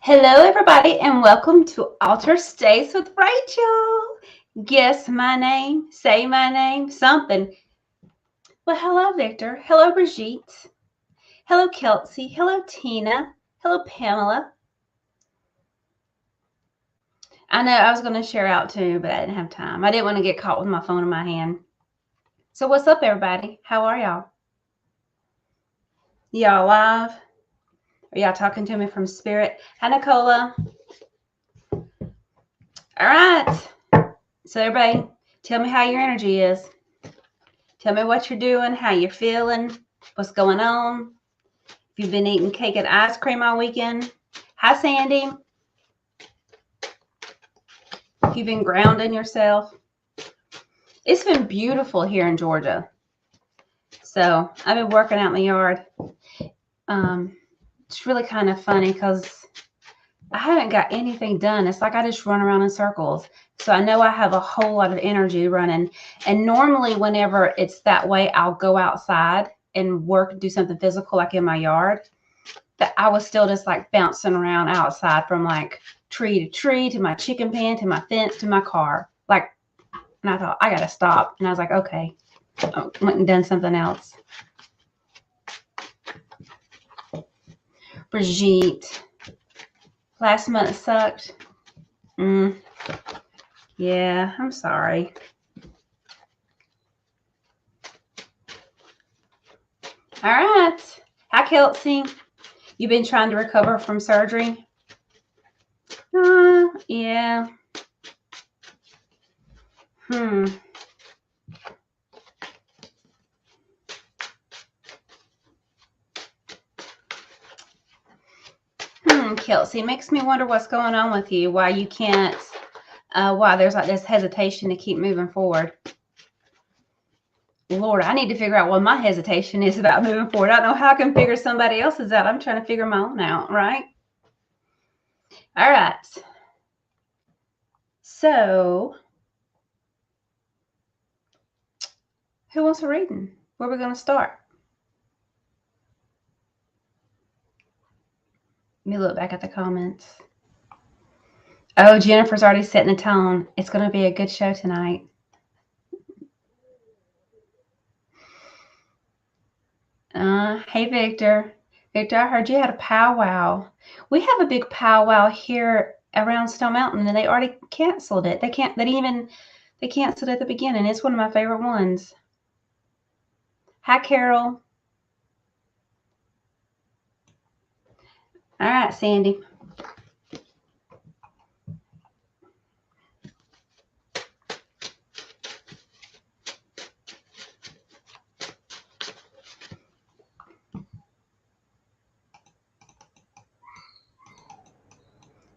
Hello, everybody, and welcome to Altar Stays with Rachel. Guess my name, say my name, something. Well, hello, Victor. Hello, Brigitte. Hello, Kelsey. Hello, Tina. Hello, Pamela. I know I was going to share out too, but I didn't have time. I didn't want to get caught with my phone in my hand. So, what's up, everybody? How are y'all? Y'all alive? Are y'all talking to me from spirit? Hi, Nicola. All right. So, everybody, tell me how your energy is. Tell me what you're doing, how you're feeling, what's going on. If you've been eating cake and ice cream all weekend. Hi, Sandy. If you've been grounding yourself. It's been beautiful here in Georgia. So I've been working out in the yard. It's really kind of funny because I haven't got anything done. It's like I just run around in circles. So I know I have a whole lot of energy running. And normally whenever it's that way, I'll go outside and work, do something physical like in my yard. But I was still just like bouncing around outside from like tree to tree to my chicken pen to my fence to my car. Like, and I thought, I got to stop. And I was like, okay, I went and done something else. Brigitte. Last month sucked. Yeah, I'm sorry. All right. Hi, Kelsey. You've been trying to recover from surgery? Yeah. Kelsey, makes me wonder what's going on with you, why you can't, why there's like this hesitation to keep moving forward. Lord, I need to figure out what my hesitation is about moving forward. I don't know how I can figure somebody else's out. I'm trying to figure my own out, right? All right. So, who wants a reading? Where are we going to start? Let me look back at the comments. Oh, Jennifer's already setting the tone. It's going to be a good show tonight. Hey, Victor. Victor, I heard you had a powwow. We have a big powwow here around Stone Mountain, and they already canceled it. They canceled it at the beginning. It's one of my favorite ones. Hi, Carol. All right, Sandy.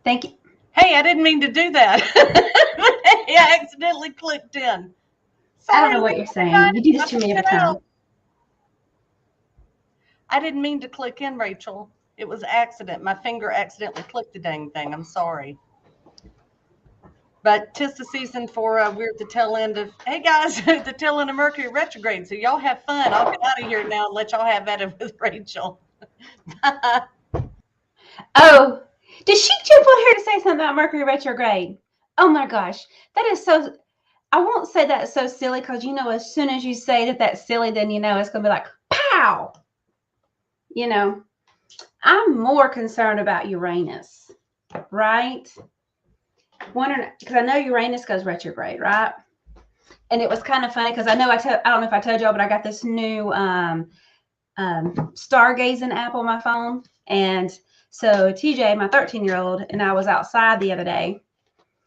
Thank you. Hey, I didn't mean to do that. I accidentally clicked in. Sorry, I don't know what you're saying. You do this to me every time. I didn't mean to click in, Rachel. It was accident. My finger accidentally clicked the dang thing. I'm sorry. But 'tis the season for we're at the tail end of, hey guys, the tail end of Mercury retrograde. So y'all have fun. I'll get out of here now and let y'all have at it with Rachel. Oh, did she jump on here to say something about Mercury retrograde? Oh my gosh, that is so. I won't say that's so silly because you know as soon as you say that that's silly, then you know it's gonna be like pow. You know, I'm more concerned about Uranus, right? Wondering because I know Uranus goes retrograde, right? And it was kind of funny because I know I don't know if I told y'all, but I got this new stargazing app on my phone, and so TJ, my 13-year-old, and I was outside the other day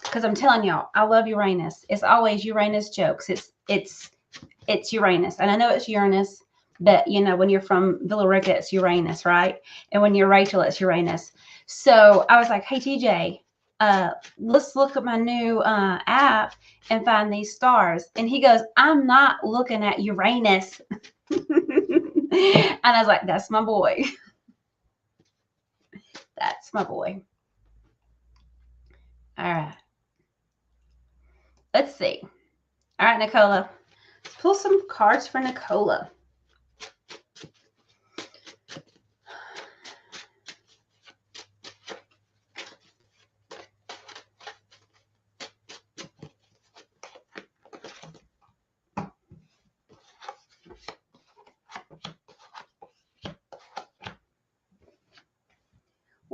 because I'm telling y'all, I love Uranus. It's always Uranus jokes. It's Uranus, and I know it's Uranus, but you know when you're from Villa Rica, it's Uranus, right? And when you're Rachel, it's Uranus. So I was like, hey TJ, let's look at my new app and find these stars. And he goes, I'm not looking at Uranus. And I was like, that's my boy. That's my boy. All right. Let's see. All right, Nicola. Let's pull some cards for Nicola.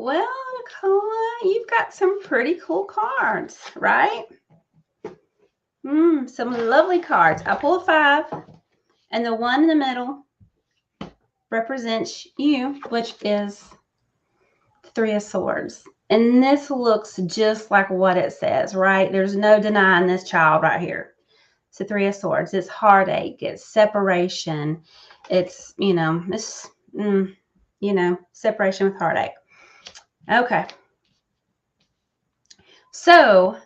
Well, Nicola, you've got some pretty cool cards, right? Some lovely cards. I pull a 5, and the one in the middle represents you, which is 3 of Swords. And this looks just like what it says, right? There's no denying this child right here. It's a 3 of Swords. It's heartache. It's separation. It's, separation with heartache. Okay. So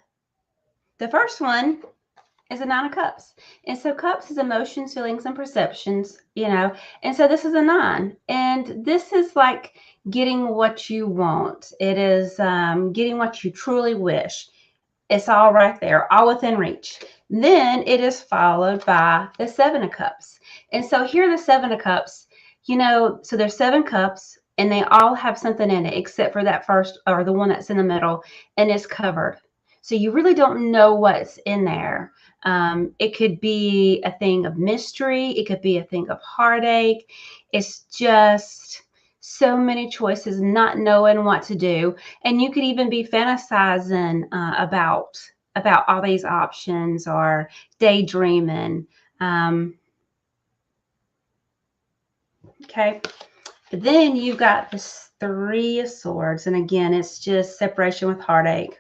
the first one is a 9 of Cups. And so Cups is emotions, feelings, and perceptions, And so this is a 9. And this is like getting what you want. It is getting what you truly wish. It's all right there, all within reach. Then it is followed by the 7 of Cups. And so here the 7 of Cups, so there's 7 cups and they all have something in it except for that first, or the one that's in the middle, and it's covered. So you really don't know what's in there. It could be a thing of mystery. It could be a thing of heartache. It's just so many choices, not knowing what to do. And you could even be fantasizing about all these options or daydreaming. Okay. But then you've got this 3 of Swords. And again, it's just separation with heartache.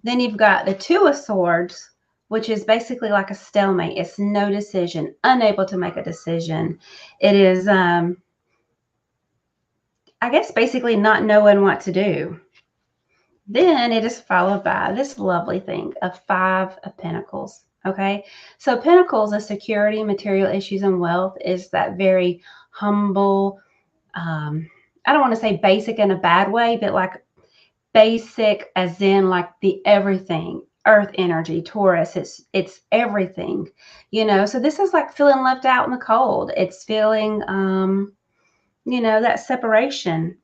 Then you've got the 2 of Swords, which is basically like a stalemate. It's no decision, unable to make a decision. It is, I guess, basically not knowing what to do. Then it is followed by this lovely thing of 5 of Pentacles. Okay. So Pentacles is security, material issues, and wealth. Is that very humble, I don't want to say basic in a bad way, but like basic as in like the everything, earth energy, Taurus, it's everything, so this is like feeling left out in the cold. It's feeling that separation.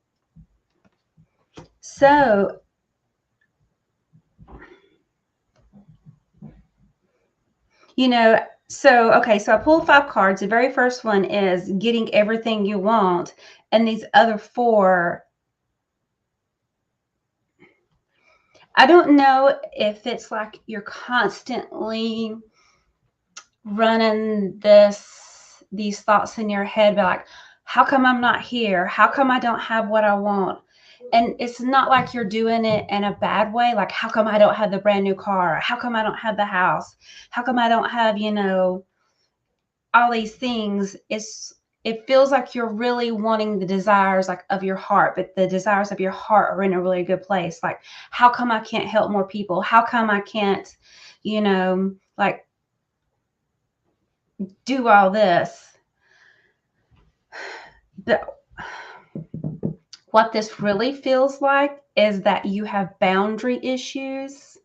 So okay, so I pulled 5 cards. The very first one is getting everything you want, and these other 4, I don't know if it's like you're constantly running these thoughts in your head, but like, how come I'm not here? How come I don't have what I want? And it's not like you're doing it in a bad way. Like, how come I don't have the brand new car? How come I don't have the house? How come I don't have, all these things? It feels like you're really wanting the desires like of your heart, but the desires of your heart are in a really good place. Like, how come I can't help more people? How come I can't, like do all this? But what this really feels like is that you have boundary issues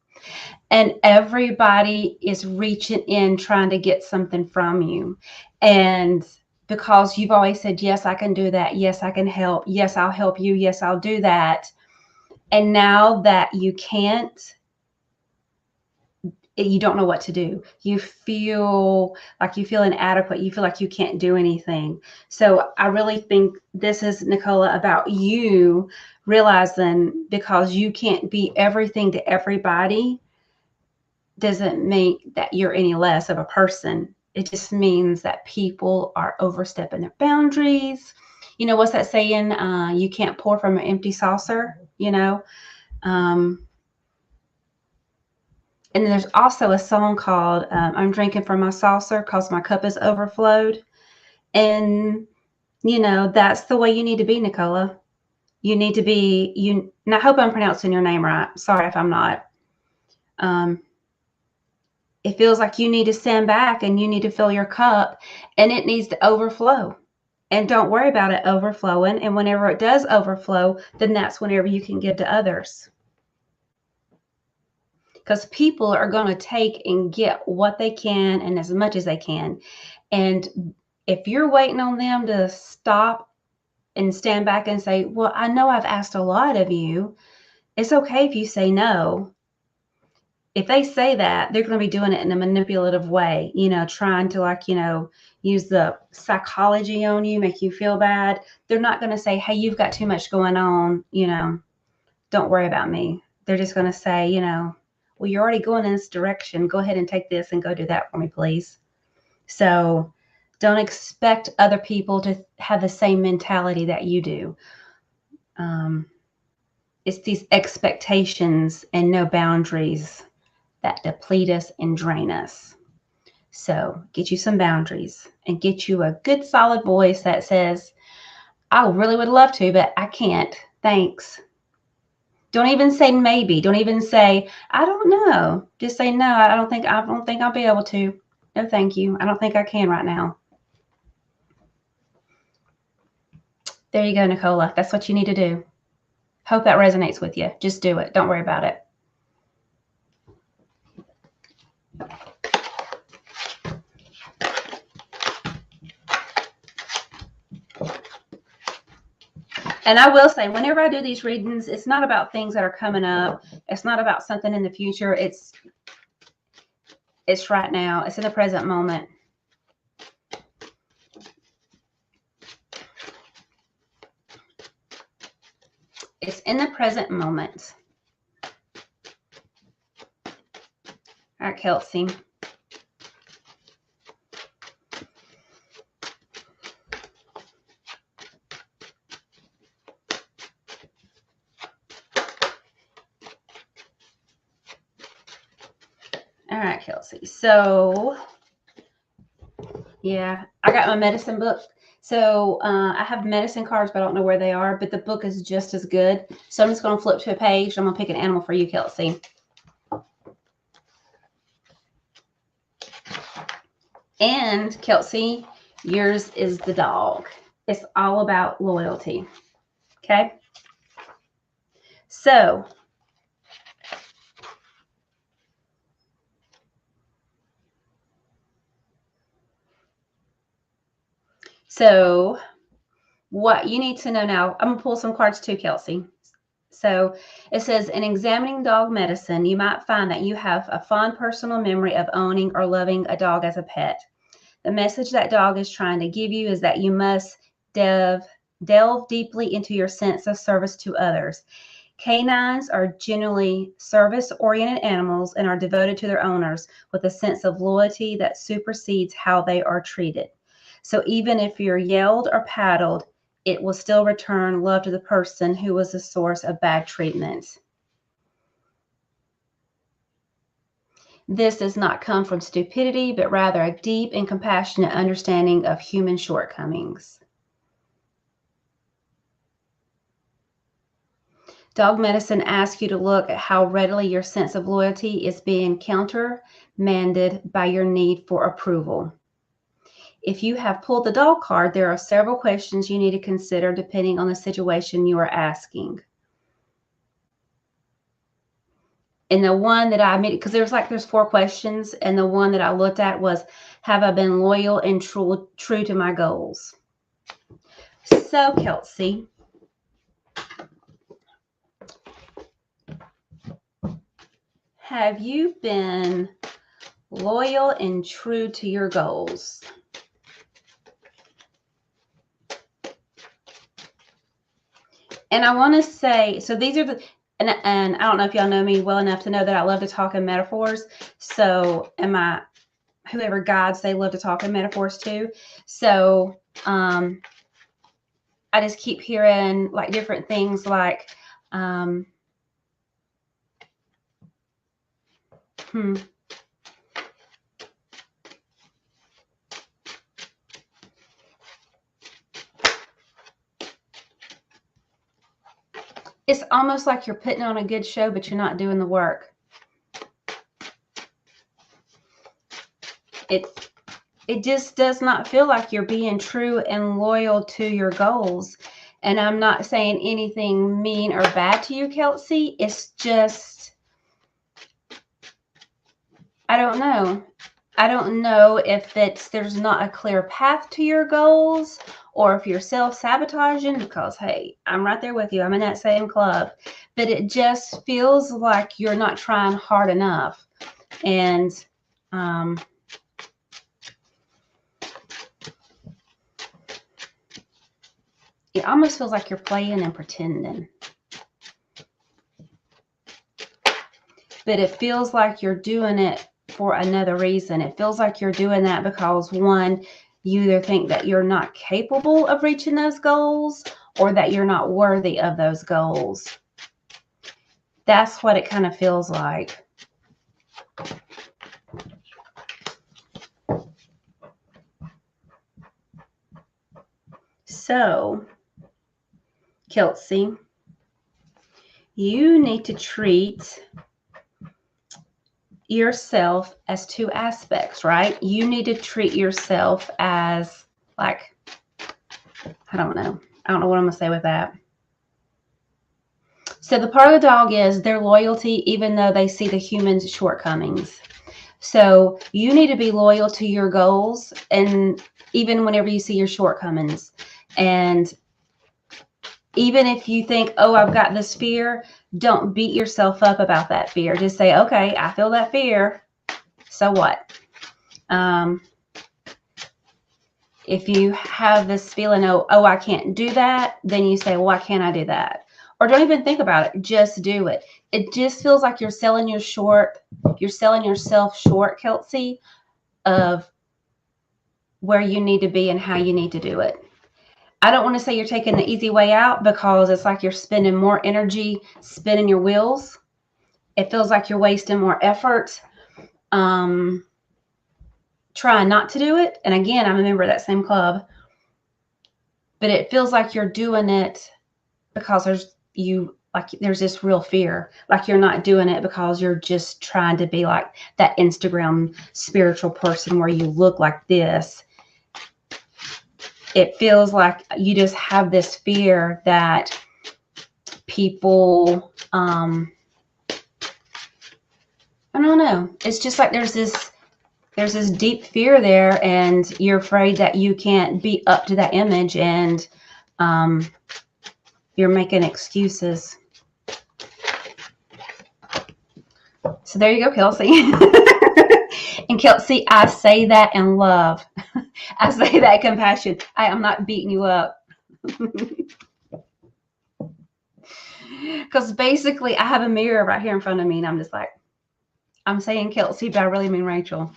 and everybody is reaching in trying to get something from you. And because you've always said, yes, I can do that. Yes, I can help. Yes, I'll help you. Yes, I'll do that. And now that you can't, you don't know what to do. You feel inadequate. You feel like you can't do anything. So I really think this is, Nicola, about you realizing because you can't be everything to everybody doesn't make that you're any less of a person. It just means that people are overstepping their boundaries. What's that saying? You can't pour from an empty saucer, and then there's also a song called I'm Drinking from My Saucer because my cup is overflowed. And, that's the way you need to be, Nicola. You need to be, and I hope I'm pronouncing your name right. Sorry if I'm not. It feels like you need to stand back and you need to fill your cup and it needs to overflow. And don't worry about it overflowing. And whenever it does overflow, then that's whenever you can give to others. Because people are going to take and get what they can and as much as they can. And if you're waiting on them to stop and stand back and say, well, I know I've asked a lot of you. It's okay if you say no. If they say that, they're going to be doing it in a manipulative way, trying to use the psychology on you, make you feel bad. They're not going to say, hey, you've got too much going on, don't worry about me. They're just going to say, you know, well, you're already going in this direction. Go ahead and take this and go do that for me, please. So don't expect other people to have the same mentality that you do. It's these expectations and no boundaries that deplete us and drain us. So get you some boundaries and get you a good solid voice that says, I really would love to, but I can't. Thanks. Don't even say maybe. Don't even say, I don't know. Just say, no, I don't think I'll be able to. No, thank you. I don't think I can right now. There you go, Nicola. That's what you need to do. Hope that resonates with you. Just do it. Don't worry about it. And I will say, whenever I do these readings, it's not about things that are coming up. It's not about something in the future. It's right now. It's in the present moment. It's in the present moment. All right, Kelsey. All right, Kelsey. So, yeah, I got my medicine book. So I have medicine cards, but I don't know where they are. But the book is just as good. So I'm just going to flip to a page. I'm going to pick an animal for you, Kelsey. And Kelsey, yours is the dog. It's all about loyalty. Okay. So what you need to know now, I'm going to pull some cards too, Kelsey. So it says, in examining dog medicine, you might find that you have a fond personal memory of owning or loving a dog as a pet. The message that dog is trying to give you is that you must delve deeply into your sense of service to others. Canines are generally service-oriented animals and are devoted to their owners with a sense of loyalty that supersedes how they are treated. So even if you're yelled or paddled, it will still return love to the person who was the source of bad treatment. This does not come from stupidity, but rather a deep and compassionate understanding of human shortcomings. Dog medicine asks you to look at how readily your sense of loyalty is being countermanded by your need for approval. If you have pulled the dog card, there are several questions you need to consider depending on the situation you are asking. And the one that I made, because there's 4 questions, and the one that I looked at was, have I been loyal and true to my goals? So, Kelsey, have you been loyal and true to your goals? And I want to say, so these are the, and I don't know if y'all know me well enough to know that I love to talk in metaphors. So, whoever guides, they love to talk in metaphors too. So, I just keep hearing like different things like, It's almost like you're putting on a good show, but you're not doing the work. It just does not feel like you're being true and loyal to your goals. And I'm not saying anything mean or bad to you, Kelsey. It's just, I don't know. I don't know if there's not a clear path to your goals, or if you're self-sabotaging, because, hey, I'm right there with you. I'm in that same club. But it just feels like you're not trying hard enough. And it almost feels like you're playing and pretending. but it feels like you're doing it for another reason. It feels like you're doing that because, one, you either think that you're not capable of reaching those goals or that you're not worthy of those goals. That's what it kind of feels like. So, Kelsey, you need to treat yourself as two aspects, right? You need to treat yourself as like, I don't know what I'm going to say with that. So the part of the dog is their loyalty, even though they see the human's shortcomings. So you need to be loyal to your goals, and even whenever you see your shortcomings. And even if you think, oh, I've got this fear, don't beat yourself up about that fear. Just say, okay, I feel that fear. So what? If you have this feeling, oh, I can't do that, then you say, well, why can't I do that? Or don't even think about it. Just do it. It just feels like you're selling yourself short, Kelsey, of where you need to be and how you need to do it. I don't want to say you're taking the easy way out, because it's like you're spending more energy spinning your wheels. It feels like you're wasting more effort trying not to do it. And again, I'm a member of that same club. But it feels like you're doing it because there's this real fear. Like you're not doing it because you're just trying to be like that Instagram spiritual person where you look like this. It feels like you just have this fear that people, I don't know. It's just like there's this deep fear there, and you're afraid that you can't be up to that image, and you're making excuses. So there you go, Kelsey. And Kelsey, I say that in love. I say that in compassion. I am not beating you up. Because basically I have a mirror right here in front of me, and I'm just like, I'm saying Kelsey, but I really mean Rachel,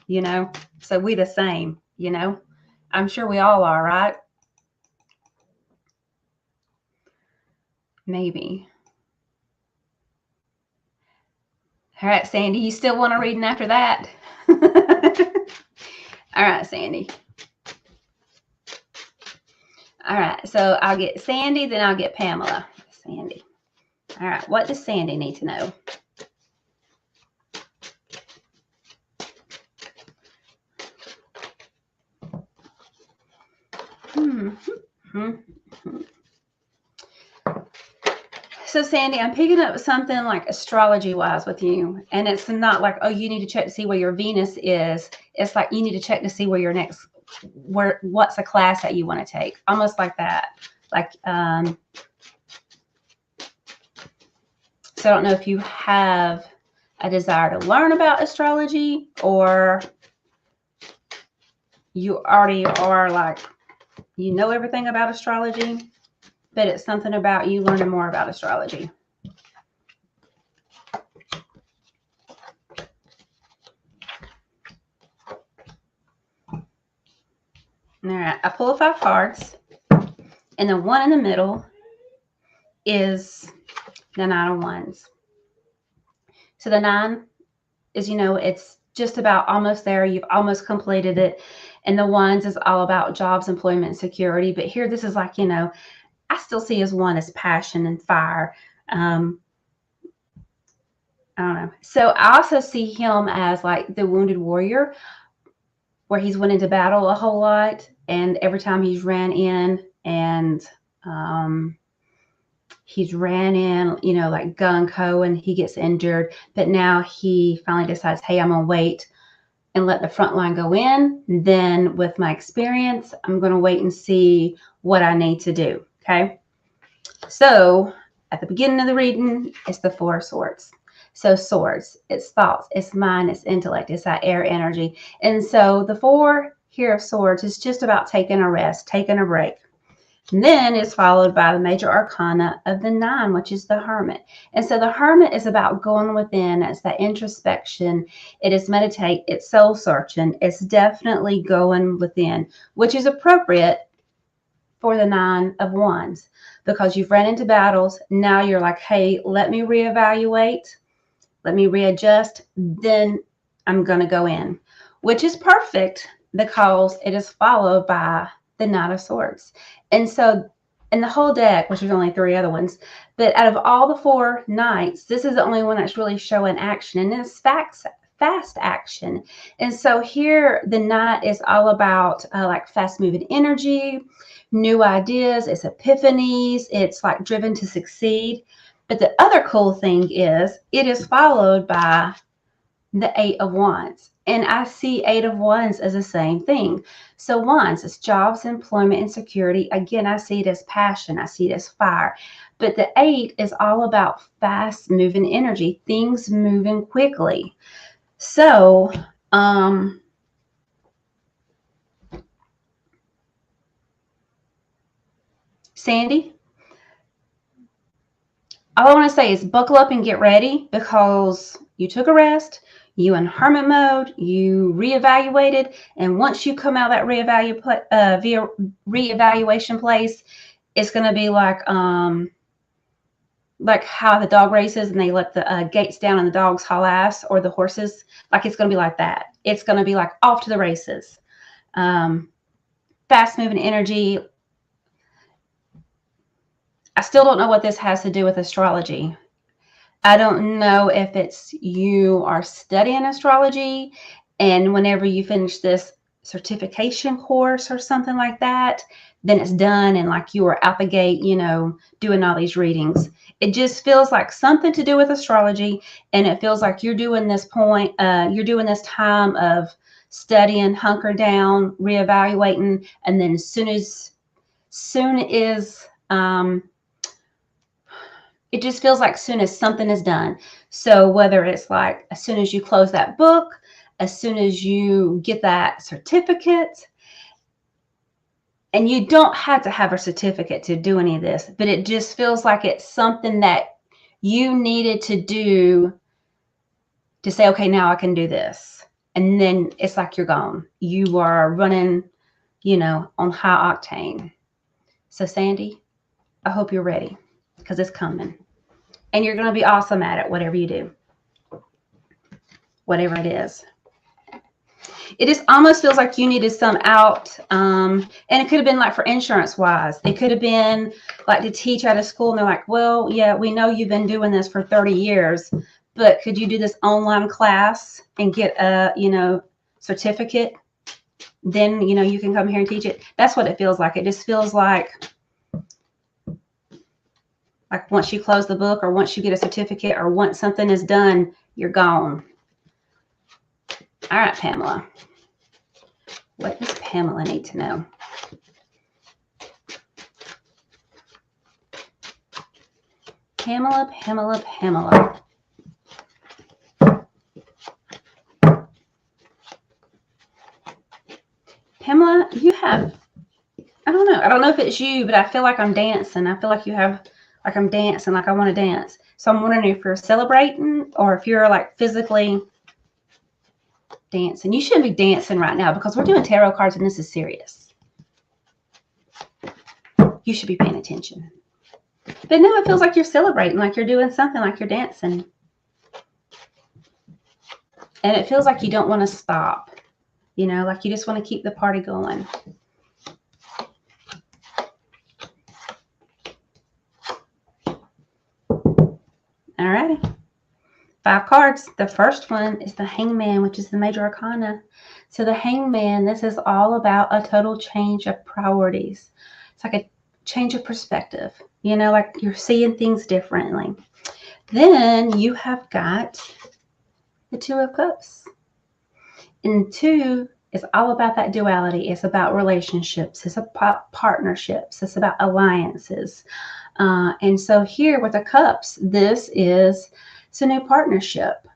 So we the same, I'm sure we all are, right? Maybe. All right, Sandy, you still want to read after that? All right, Sandy. All right, so I'll get Sandy, then I'll get Pamela. Sandy. All right, what does Sandy need to know? So Sandy, I'm picking up something like astrology-wise with you, and it's not like, oh, you need to check to see where your Venus is. It's like you need to check to see where your what's a class that you want to take, almost like that. Like, so I don't know if you have a desire to learn about astrology, or you already are like, everything about astrology, but it's something about you learning more about astrology. All right, I pull 5 cards, and the one in the middle is the 9 of Wands. So the 9 is, it's just about almost there. You've almost completed it. And the Wands is all about jobs, employment, and security. But here, this is like, I still see as one as passion and fire. I don't know. So I also see him as like the wounded warrior, where he's went into battle a whole lot. And every time he's ran in and he's ran in, like gung-ho, and he gets injured. But now he finally decides, hey, I'm going to wait and let the front line go in. Then with my experience, I'm going to wait and see what I need to do. Okay. So at the beginning of the reading, it's the 4 of Swords. So swords, it's thoughts, it's mind, it's intellect, it's that air energy. And so the 4 here of Swords is just about taking a rest, taking a break. And then it's followed by the major arcana of the 9, which is the Hermit. And so the Hermit is about going within. It's that introspection. It is meditate. It's soul searching. It's definitely going within, which is appropriate for the 9 of Wands, because you've run into battles. Now you're like, hey, let me reevaluate. Let me readjust. Then I'm going to go in, which is perfect because it is followed by the Knight of Swords. And so in the whole deck, which there's only 3 other ones, but out of all the 4 knights, this is the only one that's really showing action, and it's fast action. And so here the Knight is all about like fast moving energy, new ideas, it's epiphanies, it's like driven to succeed. But the other cool thing is it is followed by the 8 of Wands. And I see 8 of Wands as the same thing. So Wands is jobs, employment, and security. Again, I see it as passion. I see it as fire. But the 8 is all about fast moving energy, things moving quickly. So, Sandy, all I want to say is buckle up and get ready, because you took a rest, you in hermit mode, you reevaluated, and once you come out of that reevaluation place, it's going to be like how the dog races and they let the gates down and the dogs haul ass, or the horses. Like, it's going to be like that. It's going to be like off to the races. Fast moving energy. I still don't know what this has to do with astrology. I don't know if it's you are studying astrology, and whenever you finish this certification course or something like that, then it's done, and like you are out the gate, doing all these readings. It just feels like something to do with astrology, and it feels like you're doing this time of studying, hunker down, reevaluating, and then soon as it just feels like soon as something is done. So whether it's like as soon as you close that book, as soon as you get that certificate, and you don't have to have a certificate to do any of this, but it just feels like it's something that you needed to do to say, okay, now I can do this. And then it's like you're gone. You are running, on high octane. So Sandy, I hope you're ready, because it's coming. And you're going to be awesome at it, whatever you do. Whatever it is. It just almost feels like you needed some out. And it could have been like for insurance wise. It could have been like to teach out of school. And they're like, well, yeah, we know you've been doing this for 30 years. But could you do this online class and get a, certificate? Then, you can come here and teach it. That's what it feels like. It just feels like once you close the book, or once you get a certificate, or once something is done, you're gone. All right, Pamela. What does Pamela need to know? Pamela. Pamela, you have, I don't know if it's you, but I feel like I'm dancing. I feel like you have, like I'm dancing, like I want to dance. So I'm wondering if you're celebrating or if you're like physically dancing. You shouldn't be dancing right now because we're doing tarot cards and this is serious. You should be paying attention. But no, it feels like you're celebrating, like you're doing something, like you're dancing. And it feels like you don't want to stop, like you just want to keep the party going. All righty. 5 cards. The first one is the Hangman, which is the major arcana. So the Hangman, this is all about a total change of priorities. It's like a change of perspective, like you're seeing things differently. Then you have got the 2 of Cups. And 2 is all about that duality. It's about relationships. It's about partnerships. It's about alliances. And so here with the Cups, it's a new partnership.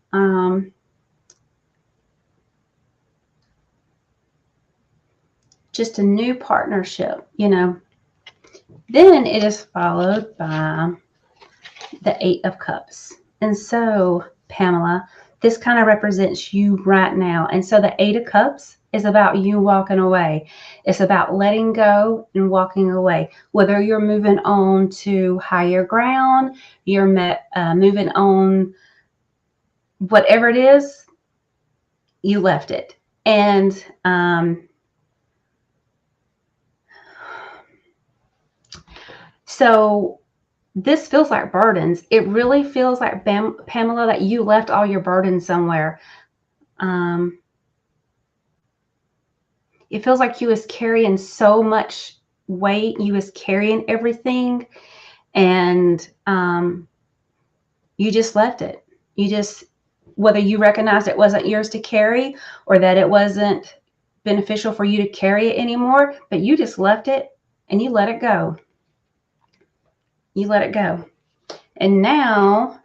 Just a new partnership, Then it is followed by the Eight of Cups. And so, Pamela, this kind of represents you right now. And so the Eight of Cups is about you walking away. It's about letting go and walking away. Whether you're moving on to higher ground, you're moving on, whatever it is, you left it. And so this feels like burdens. It really feels like, Pamela, that you left all your burdens somewhere. It feels like you was carrying so much weight. You was carrying everything, and you just left it. You just, whether you recognized it wasn't yours to carry or that it wasn't beneficial for you to carry it anymore, but you just left it and you let it go. You let it go. And now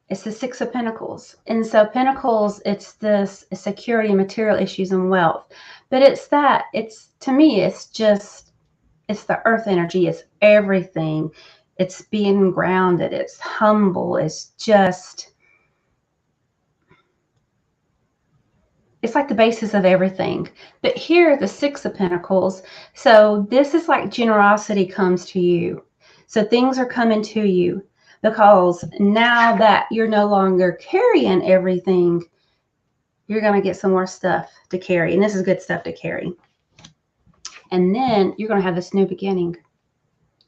it's the Six of Pentacles. And so Pentacles, it's this security, material issues, and wealth. But to me, it's the earth energy. It's everything. It's being grounded. It's humble. It's like the basis of everything. But here, the Six of Pentacles. So this is like generosity comes to you. So things are coming to you because now that you're no longer carrying everything, you're going to get some more stuff to carry. And this is good stuff to carry. And then you're going to have this new beginning.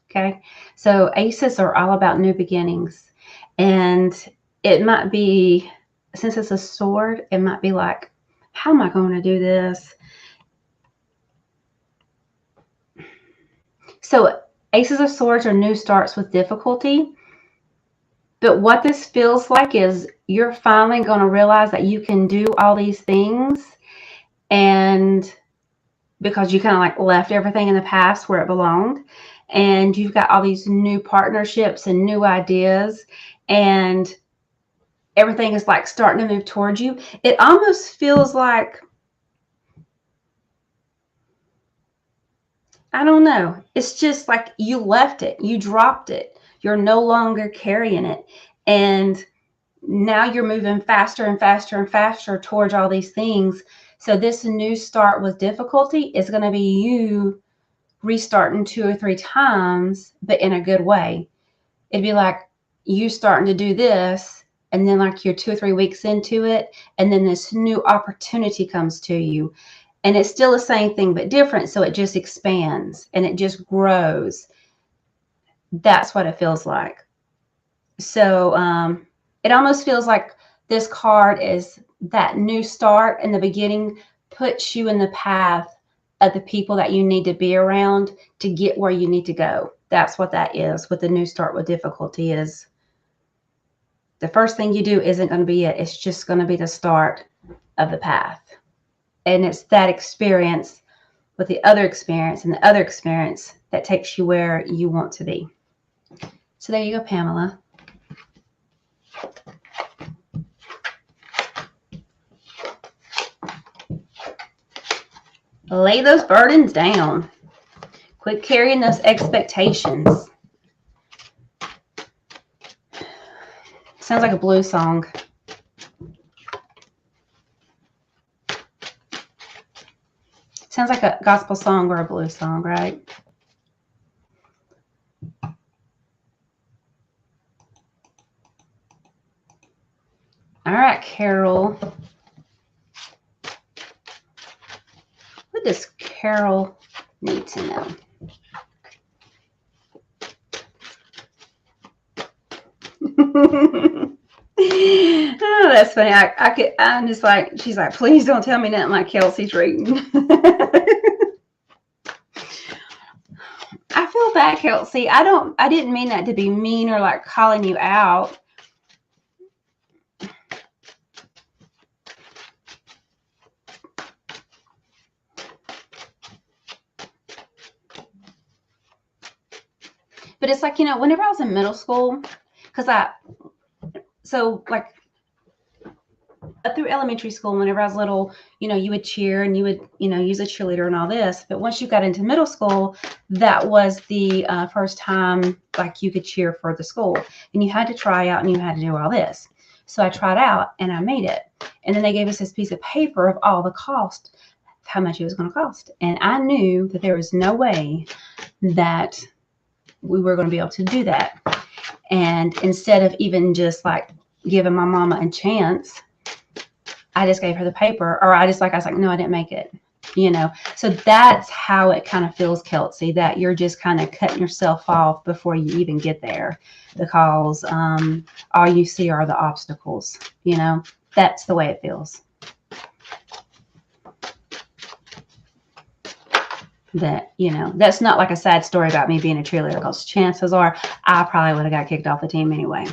Okay. So aces are all about new beginnings. And it might be, since it's a sword, it might be like, how am I going to do this? So aces of swords are new starts with difficulty. But what this feels like is you're finally going to realize that you can do all these things, and because you kind of like left everything in the past where it belonged, and you've got all these new partnerships and new ideas, and everything is like starting to move towards you. It almost feels like, I don't know, it's just like you left it, you dropped it, you're no longer carrying it, and now you're moving faster and faster and faster towards all these things. So this new start with difficulty is going to be you restarting 2 or 3 times, but in a good way. It'd be like you starting to do this, and then like you're 2 or 3 weeks into it, and then this new opportunity comes to you. And it's still the same thing, but different. So it just expands and it just grows. That's what it feels like. So it almost feels like this card is that new start, and the beginning puts you in the path of the people that you need to be around to get where you need to go. That's what that is. What the new start with difficulty is. The first thing you do isn't going to be it. It's just going to be the start of the path. And it's that experience with the other experience and the other experience that takes you where you want to be. So there you go, Pamela. Lay those burdens down. Quit carrying those expectations. Sounds like a blues song. Sounds like a gospel song or a blues song, right? All right, Carol. What does Carol need to know? Oh, that's funny. I'm just like, she's like, please don't tell me nothing like Kelsey's reading. I feel bad, Kelsey. I didn't mean that to be mean or like calling you out. But it's like, whenever I was in middle school, because like through elementary school, whenever I was little, you would cheer and you would, use a cheerleader and all this. But once you got into middle school, that was the first time like you could cheer for the school, and you had to try out and you had to do all this. So I tried out and I made it. And then they gave us this piece of paper of all the cost, of how much it was going to cost. And I knew that there was no way that we were going to be able to do that. And instead of even just like giving my mama a chance, I just gave her the paper, or I was like, no, I didn't make it, So that's how it kind of feels, Kelsey, that you're just kind of cutting yourself off before you even get there, because all you see are the obstacles, That's the way it feels. That, that's not like a sad story about me being a cheerleader, because chances are I probably would have got kicked off the team anyway.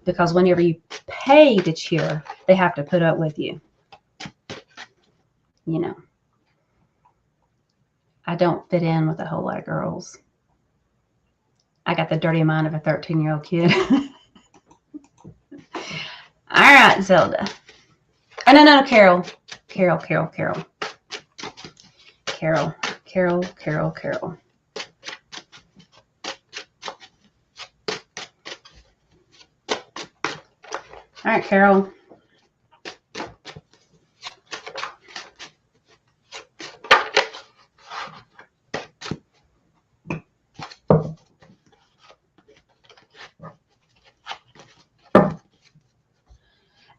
Because whenever you pay to cheer, they have to put up with you. I don't fit in with a whole lot of girls. I got the dirty mind of a 13-year-old kid. All right, Zelda. Oh, no, Carol. Carol. All right, Carol.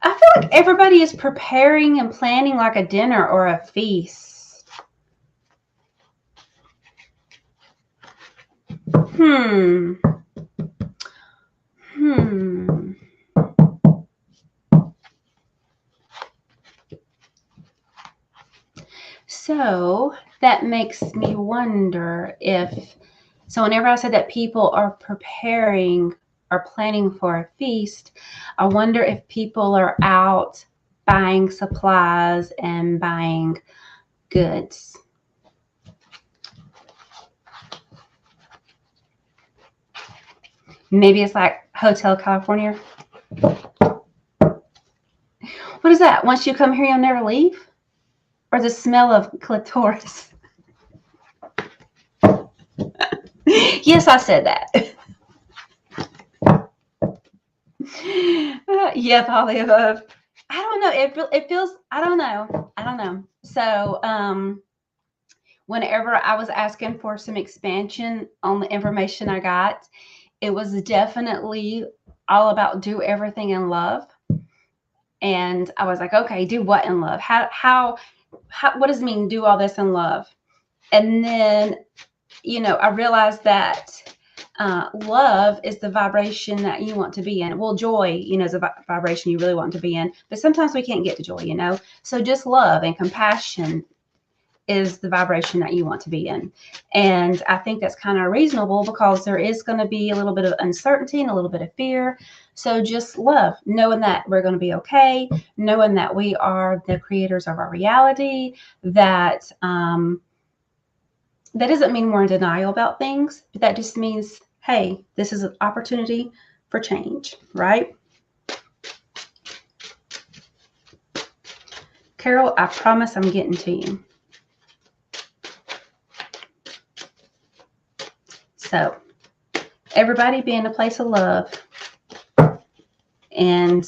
I feel like everybody is preparing and planning like a dinner or a feast. So that makes me wonder so whenever I said that people are preparing or planning for a feast, I wonder if people are out buying supplies and buying goods. Maybe it's like Hotel California. What is that? Once you come here, you'll never leave? Or the smell of clitoris? Yes, I said that. Yes, all the above. I don't know. It feels, I don't know. So, whenever I was asking for some expansion on the information I got, it was definitely all about do everything in love. And I was like, okay, do what in love? How what does it mean do all this in love? And then, I realized that love is the vibration that you want to be in. Well, joy, is a vibration you really want to be in. But sometimes we can't get to joy, So just love and compassion is the vibration that you want to be in. And I think that's kind of reasonable, because there is going to be a little bit of uncertainty and a little bit of fear. So just love, knowing that we're going to be okay, knowing that we are the creators of our reality, that doesn't mean we're in denial about things, but that just means, hey, this is an opportunity for change, right? Carol, I promise I'm getting to you. So everybody be in a place of love. And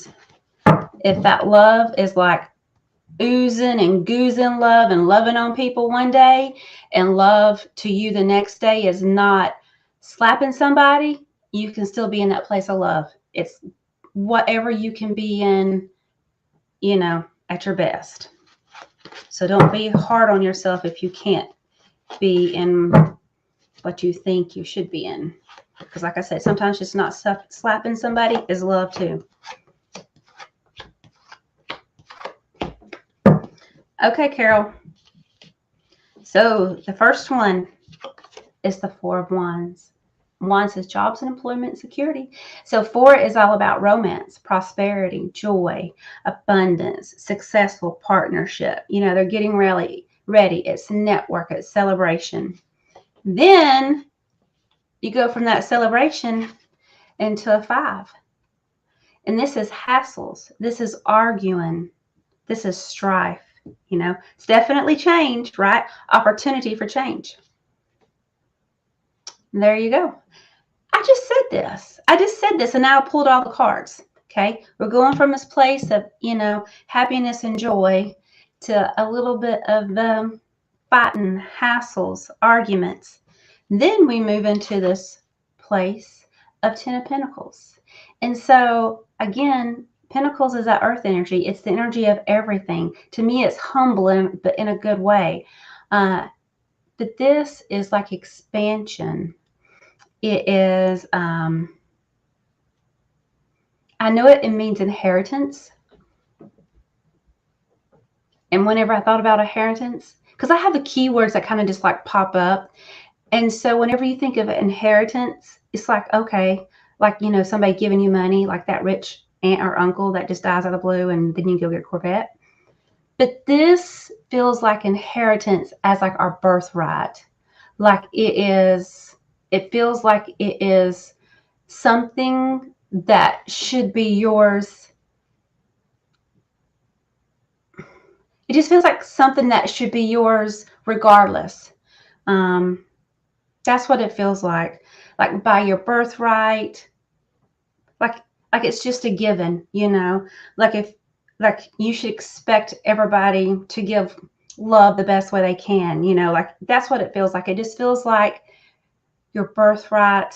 if that love is like oozing and goozing love and loving on people one day, and love to you the next day is not slapping somebody, you can still be in that place of love. It's whatever you can be in, at your best. So don't be hard on yourself if you can't be in what you think you should be in. Because like I said, sometimes just not slapping somebody is love too. Okay, Carol. So the first one is the Four of Wands. Wands is jobs and employment security. So 4 is all about romance, prosperity, joy, abundance, successful partnership. They're getting ready. It's network, it's celebration. Then you go from that celebration into a 5. And this is hassles. This is arguing. This is strife, you know. It's definitely change, right? Opportunity for change. And there you go. I just said this. I just said this, and now I pulled all the cards. Okay. We're going from this place of, you know, happiness and joy to a little bit of fighting, hassles, arguments. Then we move into this place of Ten of Pentacles. And so, again, Pentacles is that earth energy. It's the energy of everything. To me, it's humbling, but in a good way. But this is like expansion. It is, I know it means inheritance. And whenever I thought about inheritance, because I have the keywords that kind of just like pop up. And so whenever you think of inheritance, it's like, okay, like, you know, somebody giving you money, like that rich aunt or uncle that just dies out of the blue and then you go get a Corvette. But this feels like inheritance as like our birthright. Like it feels like it is something that should be yours. It just feels like something that should be yours regardless. That's what it feels like by your birthright, like it's just a given, you know, like you should expect everybody to give love the best way they can, you know, like that's what it feels like. It just feels like your birthright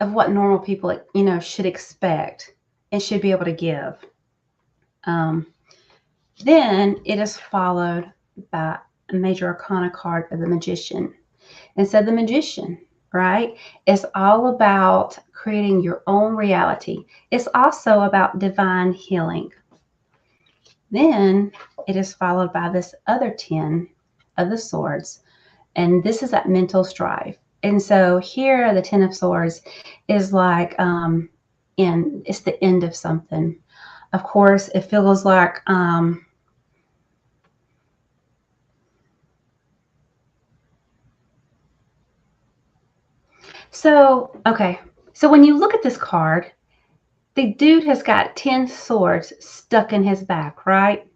of what normal people, you know, should expect and should be able to give. Then it is followed by a major arcana card of the Magician. And so the Magician, right, is all about creating your own reality. It's also about divine healing. Then it is followed by this other 10 of the Swords. And this is that mental strife. And so here, the 10 of Swords is like, it's the end of something. Of course, it feels like, okay. So when you look at this card, the dude has got 10 swords stuck in his back, right?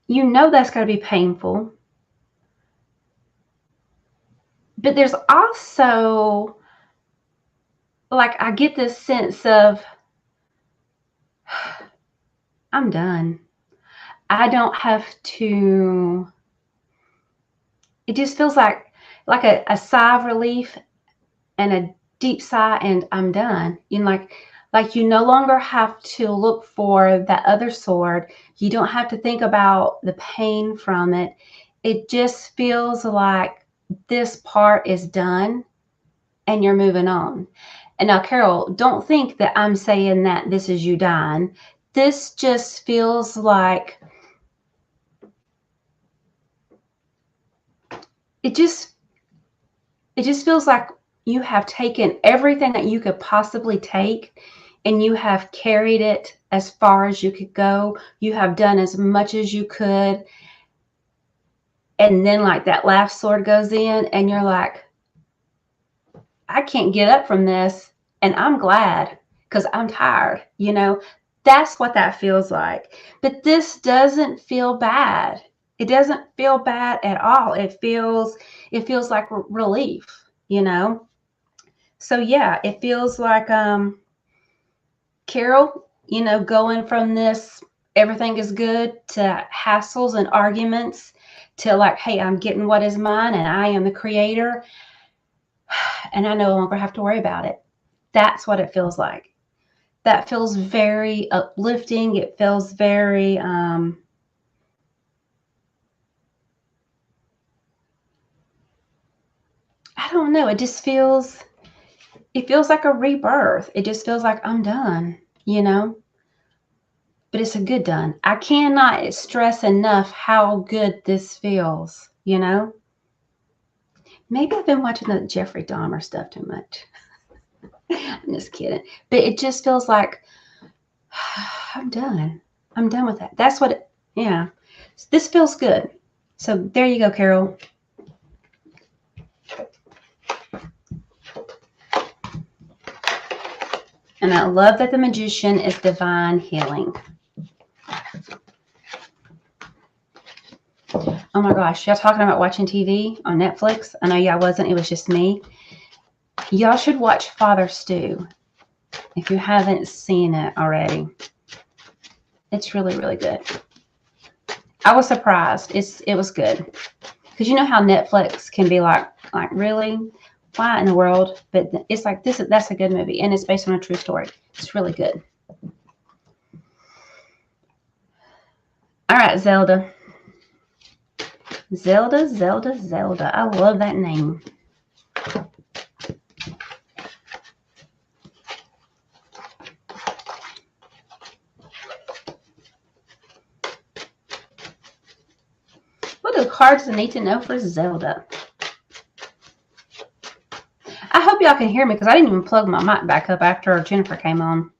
You know that's got to be painful. But there's also, like, I get this sense of, I'm done. I don't have to, it just feels like a sigh of relief and a deep sigh, and I'm done. You know, like you no longer have to look for that other sword. You don't have to think about the pain from it. It just feels like this part is done and you're moving on. And now, Carol, don't think that I'm saying that this is you dying. This just feels like it just feels like you have taken everything that you could possibly take and you have carried it as far as you could go. You have done as much as you could. And then like that last sword goes in and you're like, I can't get up from this. And I'm glad because I'm tired. You know, that's what that feels like. But this doesn't feel bad. It doesn't feel bad at all. It feels like relief, you know? So yeah, it feels like, Carol, you know, going from this, everything is good, to hassles and arguments, to like, hey, I'm getting what is mine and I am the creator and I no longer have to worry about it. That's what it feels like. That feels very uplifting. It feels very, I don't know. It just feels, it feels like a rebirth. It just feels like I'm done, you know? But it's a good done. I cannot stress enough how good this feels, you know? Maybe I've been watching the Jeffrey Dahmer stuff too much. I'm just kidding. But it just feels like I'm done. I'm done with that. That's what it, yeah. This feels good. So there you go, Carol. And I love that the Magician is divine healing. Oh my gosh, y'all talking about watching TV on Netflix? I know y'all wasn't, it was just me. Y'all should watch Father Stew if you haven't seen it already. It's really, really good. I was surprised. It was good. Because you know how Netflix can be like really? Why in the world? But it's like that's a good movie, and it's based on a true story. It's really good. All right, Zelda. Zelda, Zelda, Zelda. I love that name. What do cards need to know for Zelda? I hope y'all can hear me because I didn't even plug my mic back up after Jennifer came on.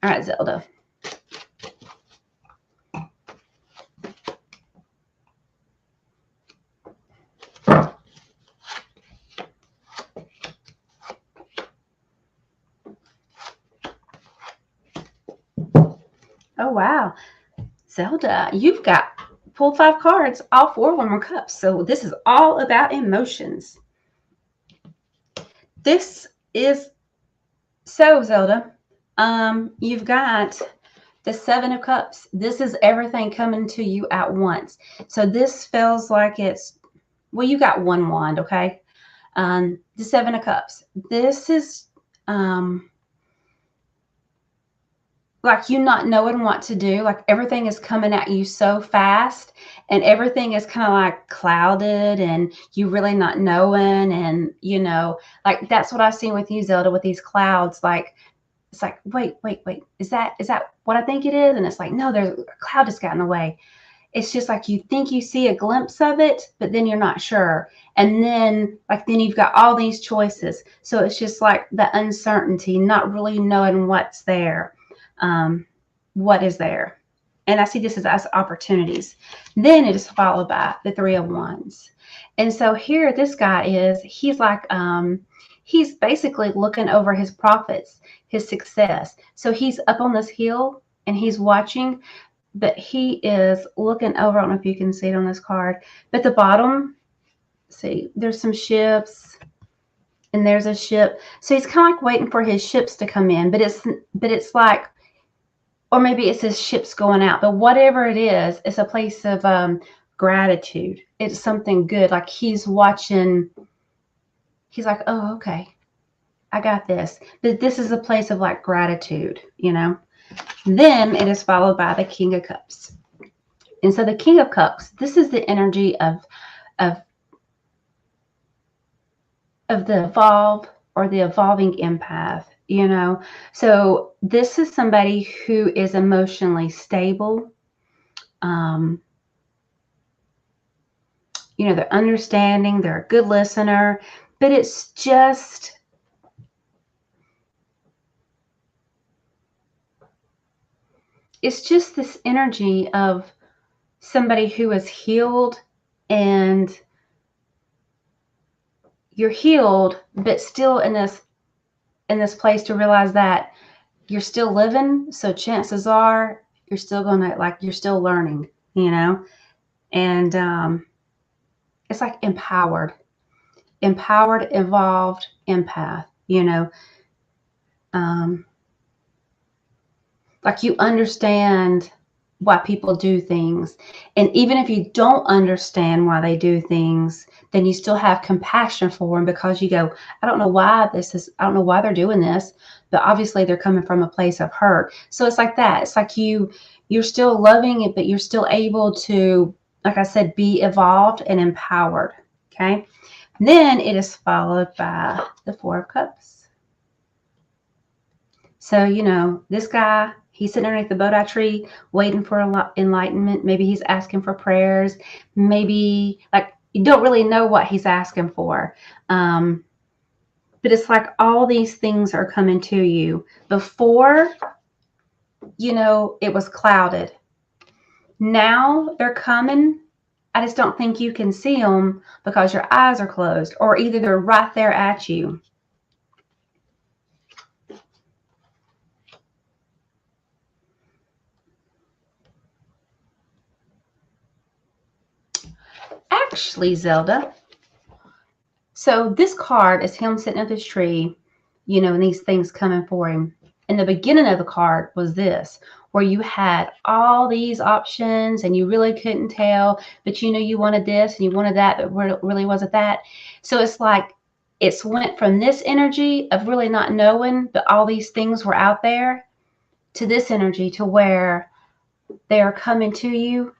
All right, Zelda. Oh, wow. Zelda, you've got pulled 5 cards. All 4 of them are cups. So this is all about emotions. This is so, Zelda. You've got the 7 of Cups. This is everything coming to you at once. So this feels like it's, well, you got 1 wand, okay? The 7 of Cups. This is like you not knowing what to do. Like everything is coming at you so fast and everything is kind of like clouded and you really not knowing. And, you know, like that's what I've seen with you, Zelda, with these clouds. Like, it's like, wait, is that what I think it is? And it's like, no, there's a cloud just got in the way. It's just like you think you see a glimpse of it, but then you're not sure. And then then you've got all these choices. So it's just like the uncertainty, not really knowing what's there, what is there. And I see this as opportunities. Then it is followed by the 3 of Wands. And so here this guy is, he's like, he's basically looking over his profits, his success. So he's up on this hill and he's watching, but he is looking over. I don't know if you can see it on this card, but the bottom, see, there's some ships and there's a ship. So he's kind of like waiting for his ships to come in, but it's like, or maybe it's his ships going out, but whatever it is, it's a place of gratitude. It's something good. Like he's watching, he's like, oh, okay, I got this. But this is a place of like gratitude, you know. Then it is followed by the King of Cups. And so the King of Cups, this is the energy of the evolve or the evolving empath, you know. So this is somebody who is emotionally stable. You know, they're understanding, they're a good listener, but it's just this energy of somebody who is healed, and you're healed, but still in this place to realize that you're still living. So chances are you're still you're still learning, you know, and it's like empowered, evolved empath, you know. Like you understand why people do things. And even if you don't understand why they do things, then you still have compassion for them because you go, I don't know why they're doing this, but obviously they're coming from a place of hurt. So it's like that. It's like you're still loving it, but you're still able to, like I said, be evolved and empowered. Okay. Then it is followed by the 4 of Cups. So, you know, this guy, he's sitting underneath the Bodhi tree waiting for enlightenment. Maybe he's asking for prayers. Maybe like you don't really know what he's asking for. But it's like all these things are coming to you. Before, you know, it was clouded. Now they're coming. I just don't think you can see them because your eyes are closed, or either they're right there at you. actually, Zelda. So this card is him sitting at this tree, you know, and these things coming for him. And the beginning of the card was this, where you had all these options and you really couldn't tell, but you knew you wanted this and you wanted that, but really wasn't that. So it's like it's went from this energy of really not knowing, but all these things were out there, to this energy to where they are coming to you,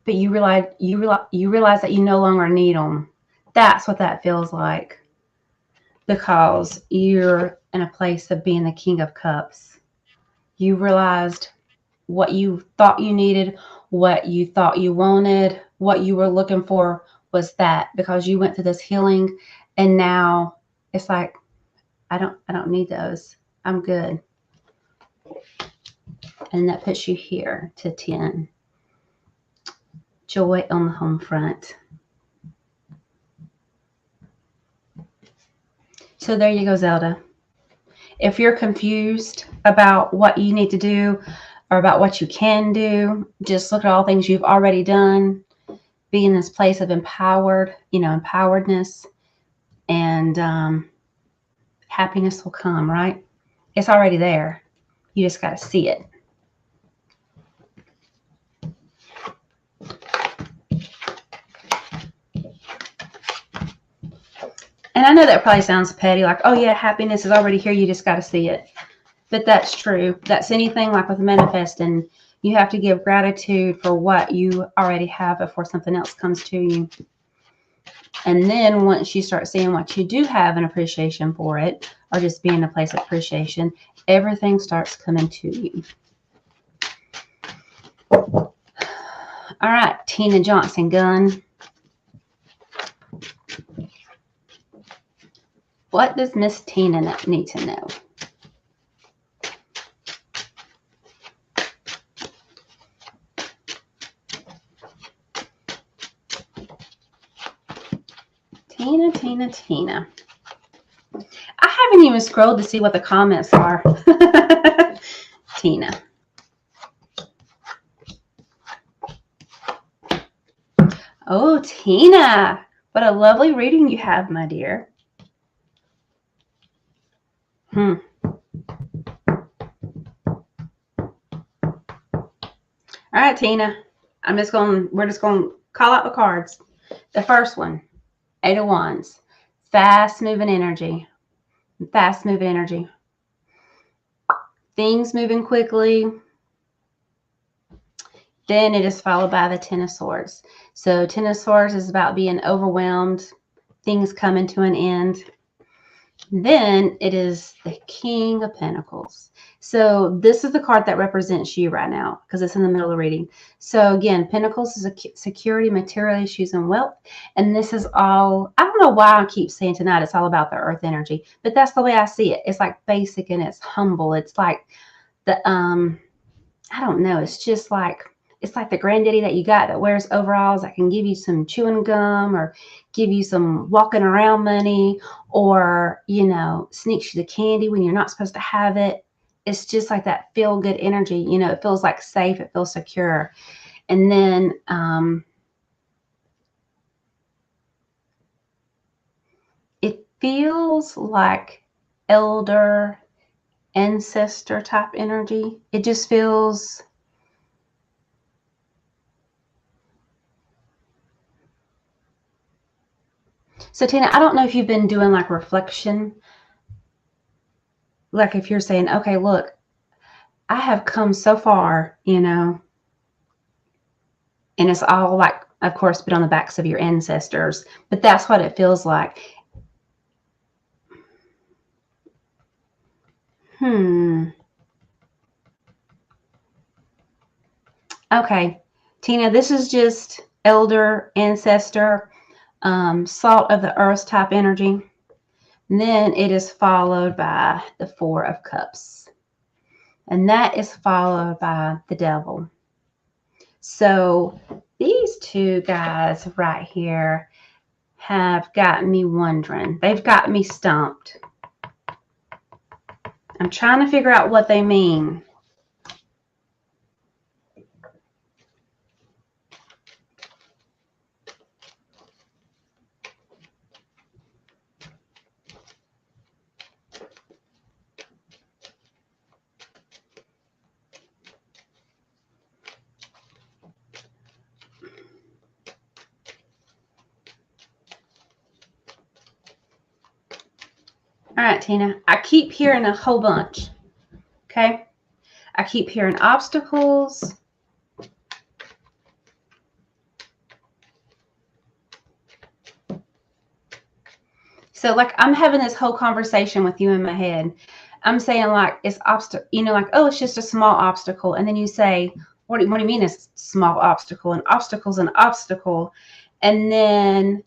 but you realize that you no longer need them. That's what that feels like, because you're in a place of being the King of Cups. You realized what you thought you needed, what you thought you wanted, what you were looking for was that, because you went through this healing, and now it's like, I don't need those. I'm good. And that puts you here to 10. Joy on the home front. So there you go, Zelda. If you're confused about what you need to do or about what you can do, just look at all things you've already done. Be in this place of empoweredness, and happiness will come, right? It's already there. You just got to see it. And I know that probably sounds petty, like, oh yeah, happiness is already here, you just got to see it. But that's true. That's anything like with manifesting. You have to give gratitude for what you already have before something else comes to you. And then once you start seeing what you do have and appreciation for it, or just be in a place of appreciation, everything starts coming to you. All right, Tina Johnson Gunn. What does Miss Tina need to know? Tina. I haven't even scrolled to see what the comments are. Tina. Oh, Tina. What a lovely reading you have, my dear. All right, Tina. We're just going to call out the cards. The first one, 8 of Wands. Fast moving energy. Things moving quickly. Then it is followed by the 10 of Swords. So 10 of Swords is about being overwhelmed, things coming to an end. Then it is the King of Pentacles. So this is the card that represents you right now, because it's in the middle of the reading. So again, Pentacles is a security, material issues, and wealth. And this is all, I don't know why I keep saying tonight it's all about the earth energy, but that's the way I see it. It's like basic and it's humble. It's like the, I don't know. It's just like, it's like the granddaddy that you got that wears overalls that can give you some chewing gum or give you some walking around money, or, you know, sneaks you the candy when you're not supposed to have it. It's just like that feel good energy. You know, it feels like safe. It feels secure. And then, it feels like elder, ancestor type energy. It just feels, so Tina, I don't know if you've been doing like reflection. Like if you're saying, okay, look, I have come so far, you know, and it's all like, of course, been on the backs of your ancestors, but that's what it feels like. Okay, Tina, this is just elder, ancestor, salt of the earth type energy. And then it is followed by the 4 of Cups. And that is followed by the Devil. So these two guys right here have got me wondering. They've got me stumped. I'm trying to figure out what they mean. All right, Tina. I keep hearing a whole bunch. Okay. I keep hearing obstacles. So like I'm having this whole conversation with you in my head. I'm saying like it's obstacle, like, oh, it's just a small obstacle. And then you say, what do you mean it's a small obstacle? An obstacle's an obstacle. And then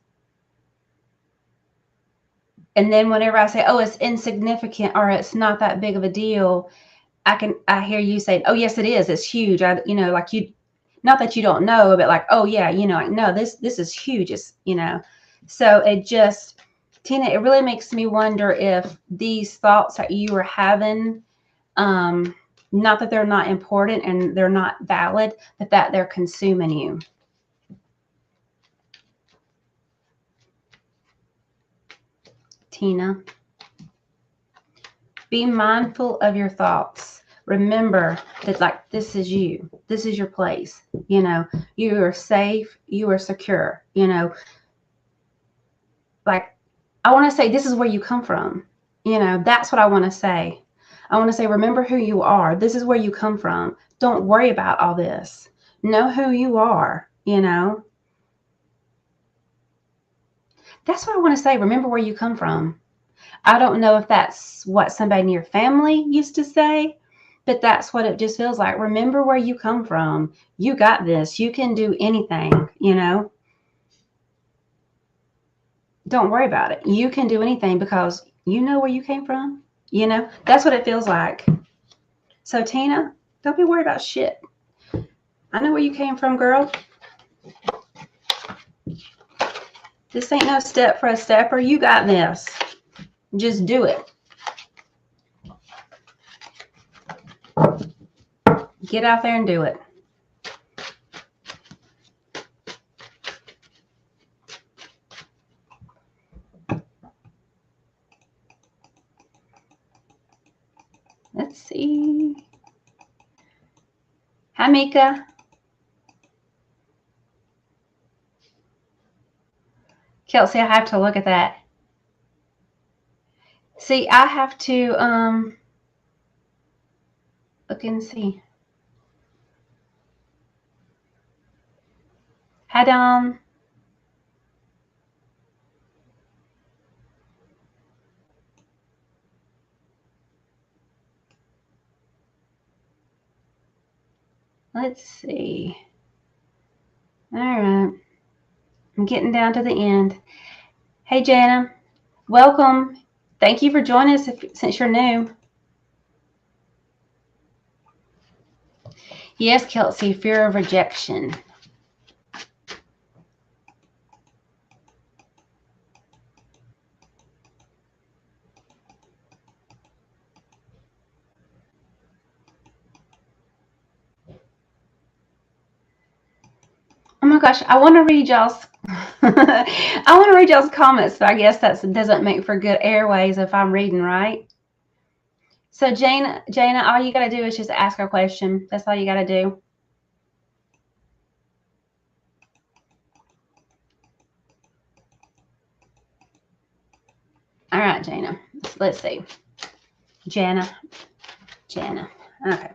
whenever I say, oh, it's insignificant or it's not that big of a deal, I hear you say, oh, yes, it is. It's huge. Like you, not that you don't know, but like, oh yeah, like, no, this is huge. It's, so it just, Tina, it really makes me wonder if these thoughts that you were having, not that they're not important and they're not valid, but that they're consuming you. Tina, be mindful of your thoughts. Remember that like this is you. This is your place. You are safe. You are secure. Like I want to say this is where you come from. That's what I want to say. I want to say, remember who you are. This is where you come from. Don't worry about all this. Know who you are, That's what I want to say. Remember where you come from. I don't know if that's what somebody in your family used to say, but that's what it just feels like. Remember where you come from. You got this. You can do anything, Don't worry about it. You can do anything because you know where you came from. That's what it feels like. So Tina, don't be worried about shit. I know where you came from, girl. This ain't no step for a stepper. You got this. Just do it. Get out there and do it. Let's see. Hi, Mika. Kelsey, I have to look at that. See, I have to look and see. Hi, Dom. Let's see. All right. I'm getting down to the end. Hey, Jana. Welcome. Thank you for joining us since you're new. Yes, Kelsey, fear of rejection. Oh my gosh, I want to read y'all's comments, but I guess that doesn't make for good airways if I'm reading, right? So Jana, all you got to do is just ask a question. That's all you got to do. All right, Jana. Let's see. Jana. Okay.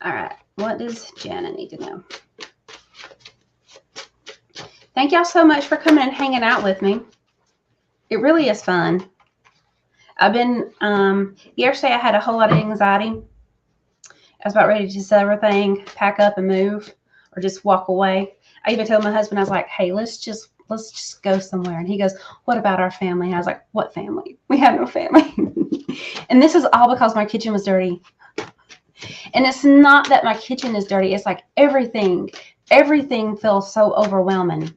All right. What does Jana need to know? Thank y'all so much for coming and hanging out with me. It really is fun. I've been, yesterday I had a whole lot of anxiety. I was about ready to sell everything, pack up and move, or just walk away. I even told my husband, I was like, hey, let's just go somewhere. And he goes, what about our family? And I was like, what family? We have no family. And this is all because my kitchen was dirty. And it's not that my kitchen is dirty. It's like everything feels so overwhelming,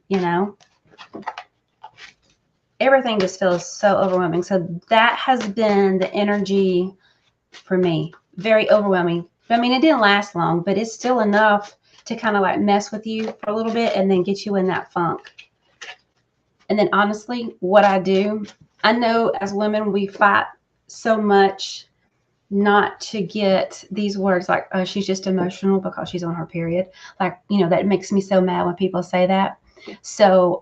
Everything just feels so overwhelming. So that has been the energy for me. Very overwhelming. I mean, it didn't last long, but it's still enough to kind of like mess with you for a little bit and then get you in that funk. And then honestly, what I do, I know as women, we fight so much not to get these words like, oh, she's just emotional because she's on her period. Like, that makes me so mad when people say that. So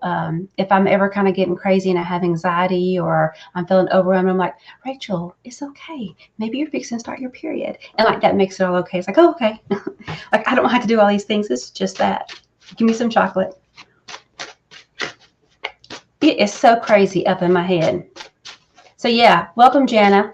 if I'm ever kind of getting crazy and I have anxiety or I'm feeling overwhelmed, I'm like, Rachel, it's okay. Maybe you're fixing to start your period. And like that makes it all okay. It's like, oh, okay. Like I don't have to do all these things. It's just that. Give me some chocolate. It is so crazy up in my head. So yeah, welcome, Jana.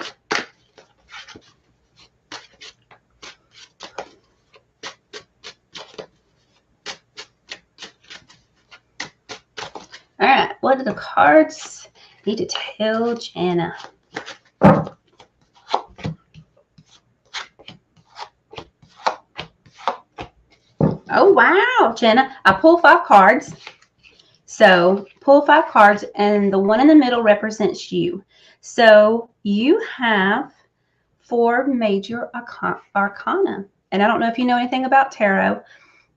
All right, what do the cards need to tell Jana? Oh, wow, Jana. I pulled 5 cards. So pull 5 cards, and the one in the middle represents you. So you have 4 major arcana. And I don't know if you know anything about tarot,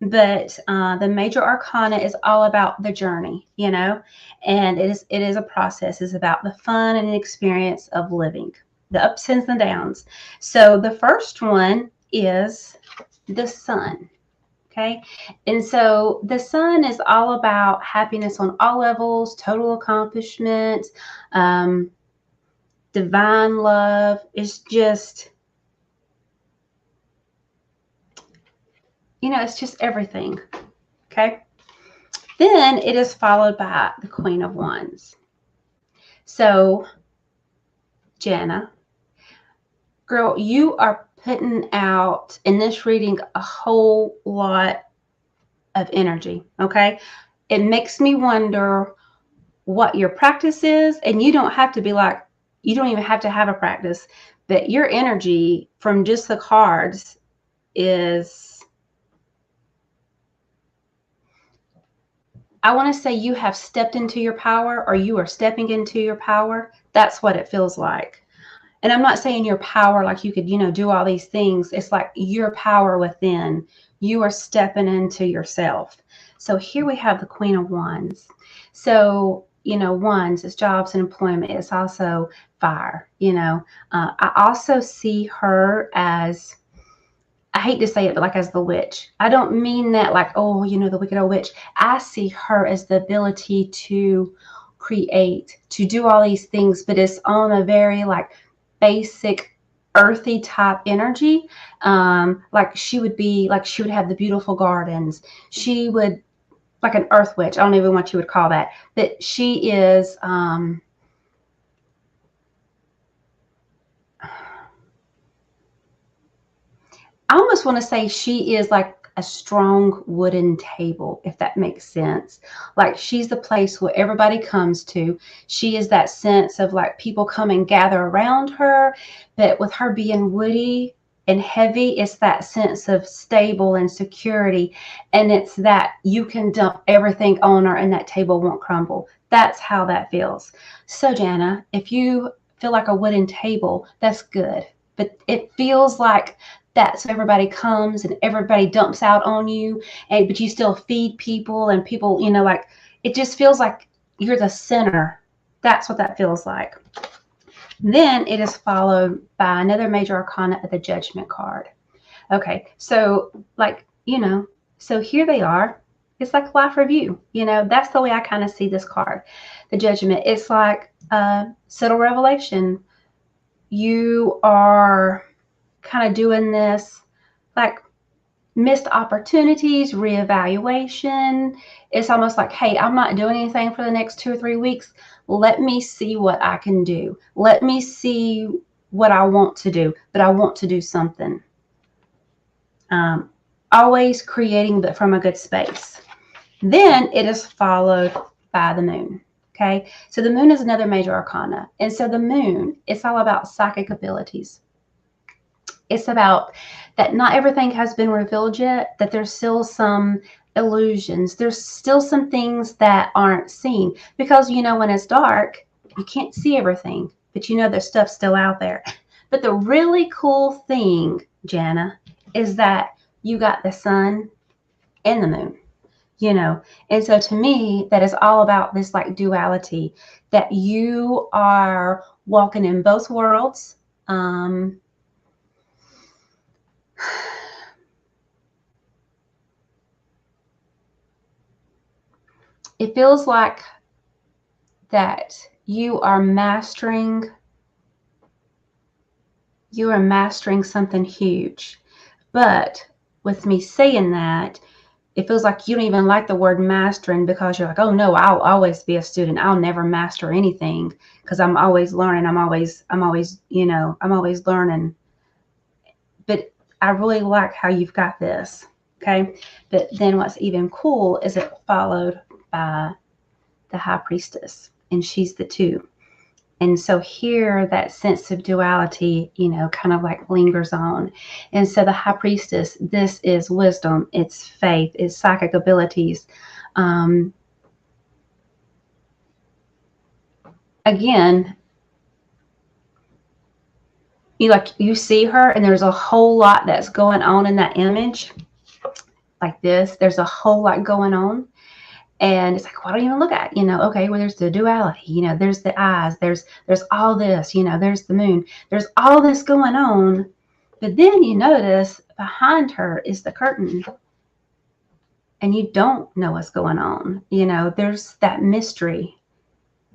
but the major arcana is all about the journey, you know, and it is a process. It's about the fun and experience of living, the ups and the downs. So the first one is the sun. Okay. And so the sun is all about happiness on all levels, total accomplishment, divine love. It's just, it's just everything. Okay. Then it is followed by the Queen of Wands. So, Jana, girl, you are putting out in this reading a whole lot of energy. Okay. It makes me wonder what your practice is, and you don't have to be like, you don't even have to have a practice, but your energy from just the cards is, I want to say you have stepped into your power, or you are stepping into your power. That's what it feels like. And I'm not saying your power like you could, do all these things. It's like your power within. You are stepping into yourself. So here we have the Queen of Wands. So, wands is jobs and employment. It's also fire. I also see her as, I hate to say it, but like as the witch. I don't mean that like, oh, the wicked old witch. I see her as the ability to create, to do all these things, but it's on a very like basic earthy type energy. Like she would have the beautiful gardens. She would, like an earth witch. I don't even know what you would call that, but she is, I almost want to say she is like a strong wooden table, if that makes sense. Like she's the place where everybody comes to. She is that sense of like people come and gather around her, but with her being woody and heavy, it's that sense of stable and security. And it's that you can dump everything on her and that table won't crumble. That's how that feels. So Jana, if you feel like a wooden table, that's good. But it feels like that, so everybody comes and everybody dumps out on you, but you still feed people, and people, like it just feels like you're the center. That's what that feels like. Then it is followed by another major arcana of the Judgment card. Okay, so like, so here they are. It's like life review. That's the way I kind of see this card. The Judgment. It's like subtle revelation. You are kind of doing this like missed opportunities, reevaluation. It's almost like, hey, I'm not doing anything for the next 2 or 3 weeks. Let me see what I can do. Let me see what I want to do, but I want to do something. Always creating, but from a good space. Then it is followed by the moon. Okay, so the moon is another major arcana. And so the moon, it's all about psychic abilities. It's about that not everything has been revealed yet, that there's still some illusions. There's still some things that aren't seen. Because, when it's dark, you can't see everything. But there's stuff still out there. But the really cool thing, Jana, is that you got the sun and the moon. And so to me, that is all about this like duality, that you are walking in both worlds. it feels like that you are mastering something huge. But with me saying that, it feels like you don't even like the word mastering, because you're like, oh no, I'll always be a student. I'll never master anything because I'm always learning. I'm always learning. But I really like how you've got this. Okay. But then what's even cool is it followed by the high priestess, and she's the 2. And so here that sense of duality, kind of like lingers on. And so the high priestess, this is wisdom, it's faith, it's psychic abilities. Again, you see her, and there's a whole lot that's going on in that image. Like this, there's a whole lot going on. And it's like, why don't you even look at, okay, well, there's the duality, there's the eyes, there's all this, there's the moon, there's all this going on. But then you notice behind her is the curtain, and you don't know what's going on. There's that mystery.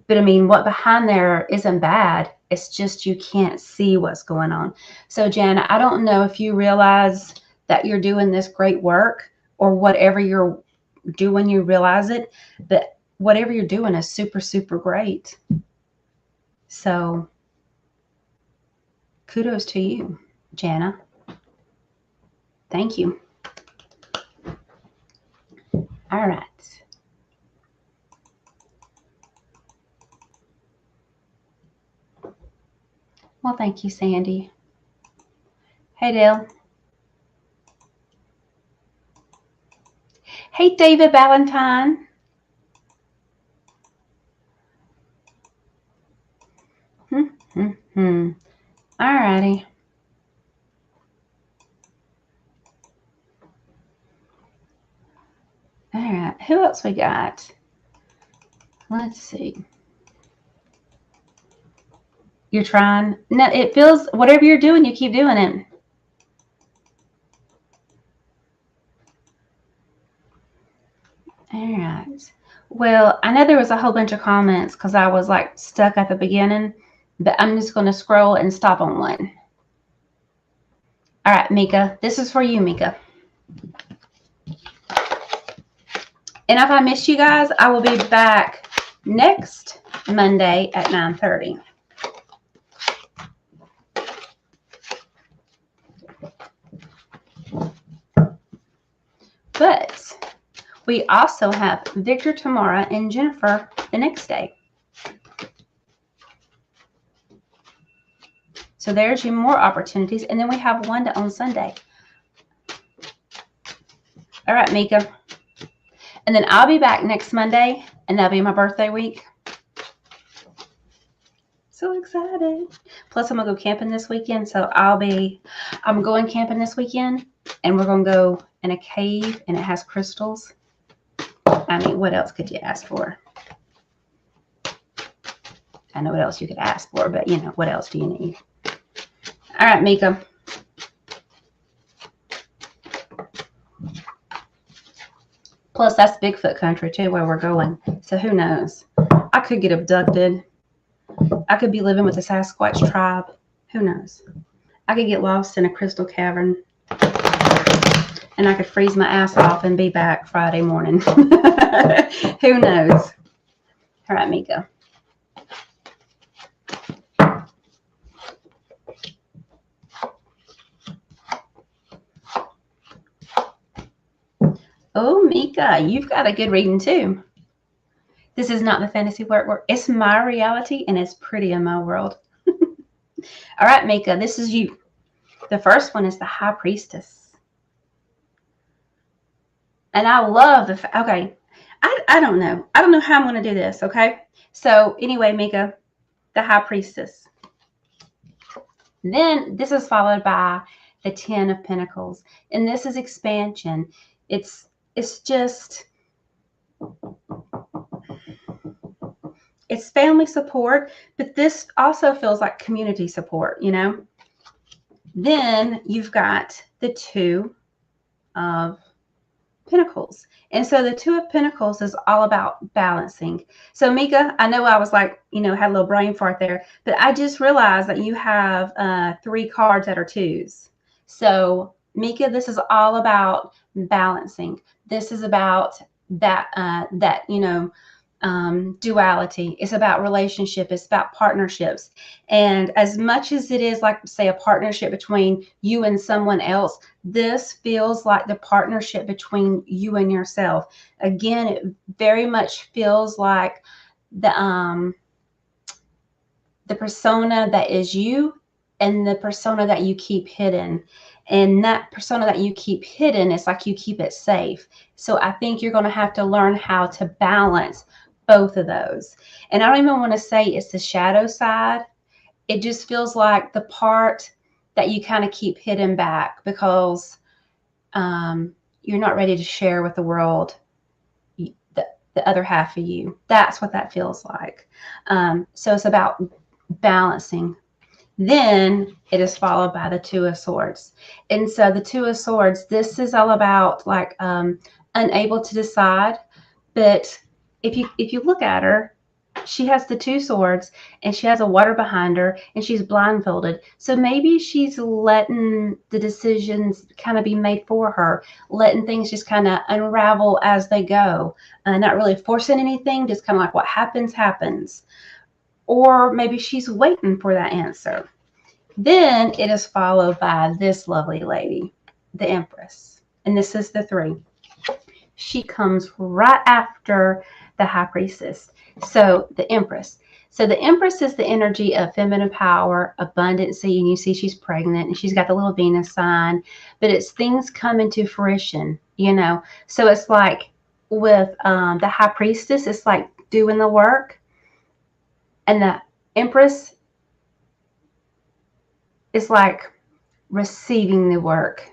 But I mean, what behind there isn't bad. It's just you can't see what's going on. So Jana, I don't know if you realize that you're doing this great work, or whatever you're doing, you realize it, but whatever you're doing is super, super great. So kudos to you, Jana. Thank you. All right. Well, thank you, Sandy. Hey, Dale. Hey, David Valentine. All righty. All right. Who else we got? Let's see. You're trying. No, it feels, whatever you're doing, you keep doing it. All right. Well, I know there was a whole bunch of comments because I was like stuck at the beginning, but I'm just going to scroll and stop on one. All right, Mika, this is for you, Mika. And if I missed you guys, I will be back next Monday at 9:30. But we also have Victor tomorrow and Jennifer the next day. So there's your more opportunities. And then we have Wanda on Sunday. All right, Mika. And then I'll be back next Monday, and that'll be my birthday week. So excited. Plus, I'm going to go camping this weekend. So I'm going camping this weekend, and we're going to go in a cave, and it has crystals. I mean, what else could you ask for? I know what else you could ask for, but what else do you need? All right, Mika. Plus, that's Bigfoot country too, where we're going. So who knows? I could get abducted. I could be living with the Sasquatch tribe. Who knows? I could get lost in a crystal cavern, and I could freeze my ass off and be back Friday morning. Who knows? All right, Mika. Oh, Mika, you've got a good reading too. This is not the fantasy work. It's my reality, and it's pretty in my world. All right, Mika, this is you. The first one is the High Priestess. And I love okay. I don't know. I don't know how I'm going to do this, okay? So anyway, Mika, the High Priestess. Then this is followed by the 10 of Pentacles. And this is expansion. It's just, it's family support, but this also feels like community support, Then you've got the 2 of Pentacles. And so the Two of Pentacles is all about balancing. So Mika, I know I was like, had a little brain fart there, but I just realized that you have 3 cards that are twos. So Mika, this is all about balancing. This is about that, duality. It's about relationship. It's about partnerships. And as much as it is like, say, a partnership between you and someone else, this feels like the partnership between you and yourself. Again, it very much feels like the persona that is you and the persona that you keep hidden. And that persona that you keep hidden, it's like you keep it safe. So I think you're going to have to learn how to balance both of those. And I don't even want to say it's the shadow side. It just feels like the part that you kind of keep hidden back because you're not ready to share with the world the other half of you. That's what that feels like. So it's about balancing. Then it is followed by the Two of Swords. And so the Two of Swords, this is all about like unable to decide. But if you look at her, she has the 2 swords and she has a water behind her and she's blindfolded. So maybe she's letting the decisions kind of be made for her, letting things just kind of unravel as they go, not really forcing anything, just kind of like what happens, happens. Or maybe she's waiting for that answer. Then it is followed by this lovely lady, the Empress. And this is the 3. She comes right after the High Priestess. So the Empress. So the Empress is the energy of feminine power, abundancy, and you see she's pregnant and she's got the little Venus sign, but it's things coming to fruition, So it's like with the High Priestess, it's like doing the work. And the Empress is like receiving the work.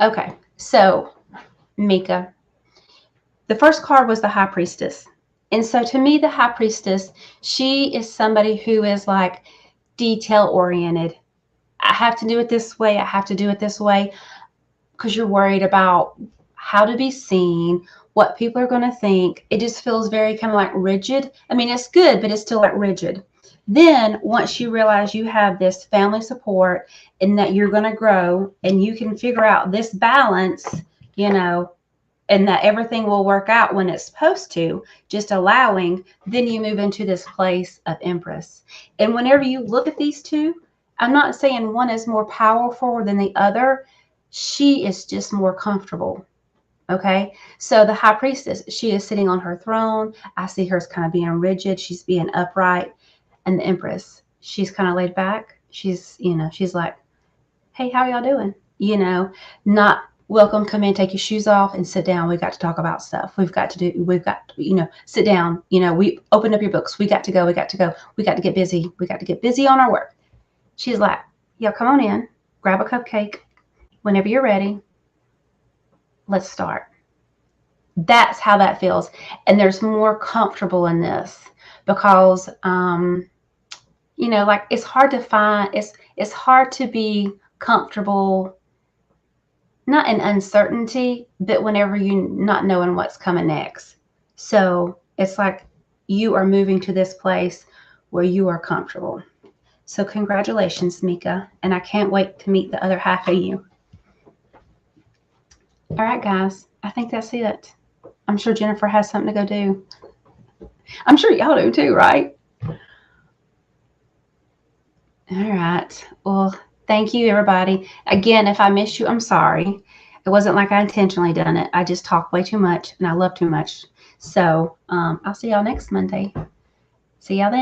Okay, so Mika, the first card was the High Priestess. And so to me, the High Priestess, she is somebody who is like detail oriented. I have to do it this way. I have to do it this way because you're worried about how to be seen, what people are going to think. It just feels very kind of like rigid. I mean, it's good, but it's still like rigid. Then once you realize you have this family support and that you're going to grow and you can figure out this balance, and that everything will work out when it's supposed to, just allowing, then you move into this place of Empress. And whenever you look at these two, I'm not saying one is more powerful than the other. She is just more comfortable. Okay, so the High Priestess, she is sitting on her throne. I see her as kind of being rigid. She's being upright. And the Empress, she's kind of laid back. She's, she's like, hey, how y'all doing? Not welcome, come in, take your shoes off and sit down. We got to talk about stuff. We've got to, sit down. We opened up your books. We got to go. We got to get busy. We got to get busy on our work. She's like, y'all come on in, grab a cupcake. Whenever you're ready, let's start. That's how that feels. And there's more comfortable in this because, like it's hard to find, it's hard to be comfortable, not in uncertainty, but whenever you're not knowing what's coming next. So it's like you are moving to this place where you are comfortable. So congratulations, Mika. And I can't wait to meet the other half of you. All right, guys, I think that's it. I'm sure Jennifer has something to go do. I'm sure y'all do too, right? All right. Well, thank you, everybody. Again, if I missed you, I'm sorry. It wasn't like I intentionally done it. I just talk way too much and I love too much. So I'll see y'all next Monday. See y'all then.